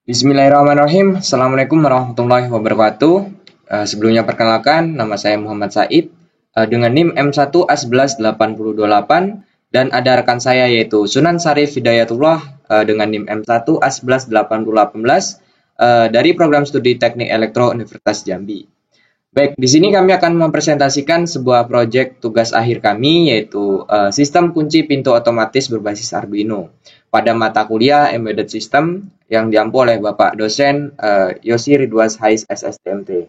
Bismillahirrahmanirrahim. Assalamualaikum warahmatullahi wabarakatuh. Sebelumnya perkenalkan, nama saya Muhammad Said dengan NIM M1A11828 dan ada rekan saya yaitu Sunan Sarif Hidayatullah dengan NIM M1A118018 dari program studi Teknik Elektro Universitas Jambi. Baik, di sini kami akan mempresentasikan sebuah proyek tugas akhir kami yaitu sistem kunci pintu otomatis berbasis Arduino pada mata kuliah Embedded System yang diampu oleh Bapak dosen Yosi Ridwas Hais SSTMT.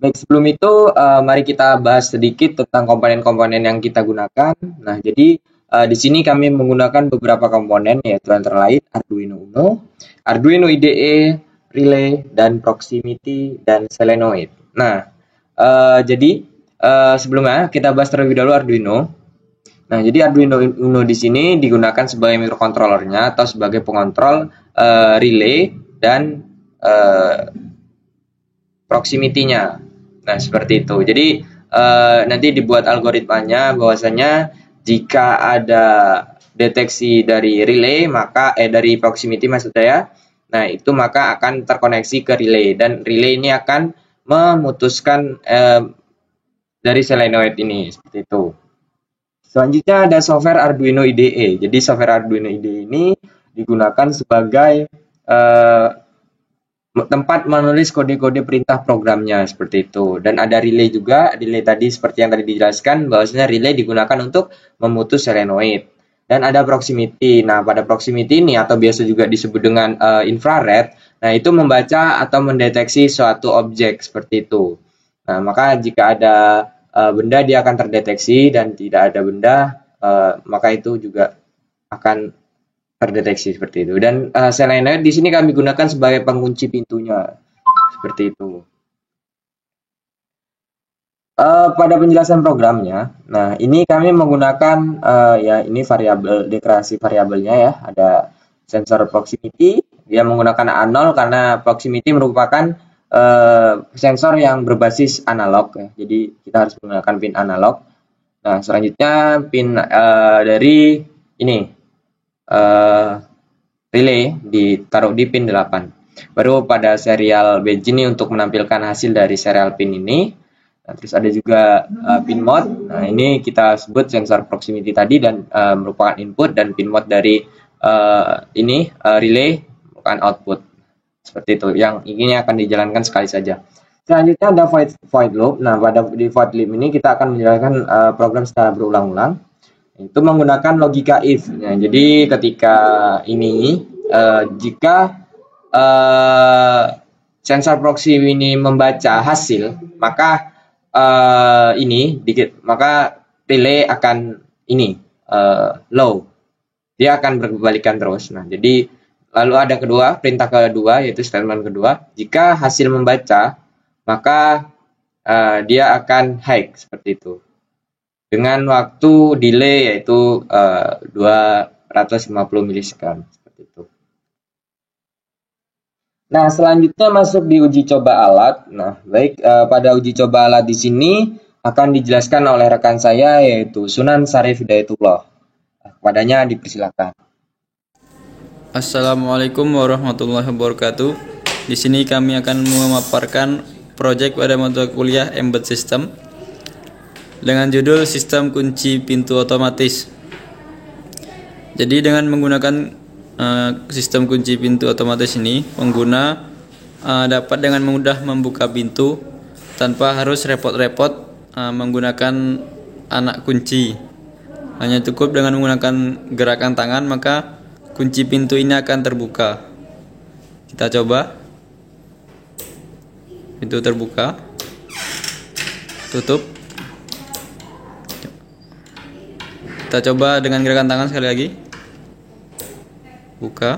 Baik, sebelum itu mari kita bahas sedikit tentang komponen-komponen yang kita gunakan. Nah, jadi di sini kami menggunakan beberapa komponen yaitu antara lain Arduino Uno, Arduino IDE, relay, dan proximity, dan solenoid. Nah, jadi sebelumnya kita bahas terlebih dahulu Arduino. Nah, jadi Arduino Uno di sini digunakan sebagai microcontrollernya atau sebagai pengontrol relay dan proximity-nya. Nah, seperti itu. Jadi nanti dibuat algoritmanya bahwasanya jika ada deteksi dari relay maka dari proximity maksud saya. Nah, itu maka akan terkoneksi ke relay dan relay ini akan memutuskan dari solenoid ini seperti itu. Selanjutnya ada software Arduino IDE. Jadi software Arduino IDE ini digunakan sebagai tempat menulis kode-kode perintah programnya seperti itu. Dan ada relay juga. Relay tadi seperti yang tadi dijelaskan bahwasanya relay digunakan untuk memutus solenoid. Dan ada proximity. Nah, pada proximity ini atau biasa juga disebut dengan infrared, nah itu membaca atau mendeteksi suatu objek seperti itu. Nah, maka jika ada benda dia akan terdeteksi dan tidak ada benda maka itu juga akan terdeteksi seperti itu. Dan solenoid di sini kami gunakan sebagai pengunci pintunya seperti itu. Pada penjelasan programnya, nah ini kami menggunakan ya ini variabel deklarasi variabelnya ya, ada sensor proximity, dia menggunakan A0 karena proximity merupakan sensor yang berbasis analog ya, jadi kita harus menggunakan pin analog. Nah selanjutnya pin dari ini relay ditaruh di pin 8. Baru pada serial badge ini untuk menampilkan hasil dari serial pin ini. Nah, terus ada juga pin mode. Nah, ini kita sebut sensor proximity tadi dan merupakan input dan pin mode dari ini relay merupakan output. Seperti itu. Yang ini akan dijalankan sekali saja. Selanjutnya ada void loop. Nah, pada di void loop ini kita akan menjalankan program secara berulang-ulang. Itu menggunakan logika if. Nah, jadi ketika ini jika sensor proximity ini membaca hasil, maka maka relay akan ini low, dia akan berbalikan terus. Nah, jadi lalu ada perintah kedua yaitu statement kedua, jika hasil membaca maka dia akan high seperti itu dengan waktu delay yaitu 250 milisekund seperti itu. Nah, selanjutnya masuk di uji coba alat. Nah, baik, pada uji coba alat di sini akan dijelaskan oleh rekan saya yaitu Sunan Sarif Hidayatullah. Kepadanya dipersilakan. Assalamualaikum warahmatullahi wabarakatuh. Di sini kami akan memaparkan proyek pada mata kuliah Embedded System dengan judul Sistem Kunci Pintu Otomatis. Jadi dengan menggunakan sistem kunci pintu otomatis ini, pengguna dapat dengan mudah membuka pintu tanpa harus repot-repot menggunakan anak kunci. Hanya cukup dengan menggunakan gerakan tangan maka kunci pintu ini akan terbuka. Kita coba. Pintu terbuka. Tutup. Kita coba dengan gerakan tangan sekali lagi. Buka,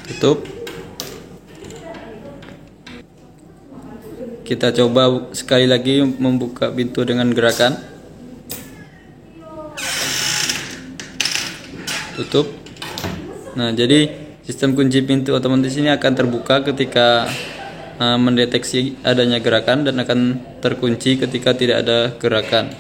tutup. Kita coba sekali lagi membuka pintu dengan gerakan tutup. Nah, jadi sistem kunci pintu otomatis ini akan terbuka ketika mendeteksi adanya gerakan dan akan terkunci ketika tidak ada gerakan.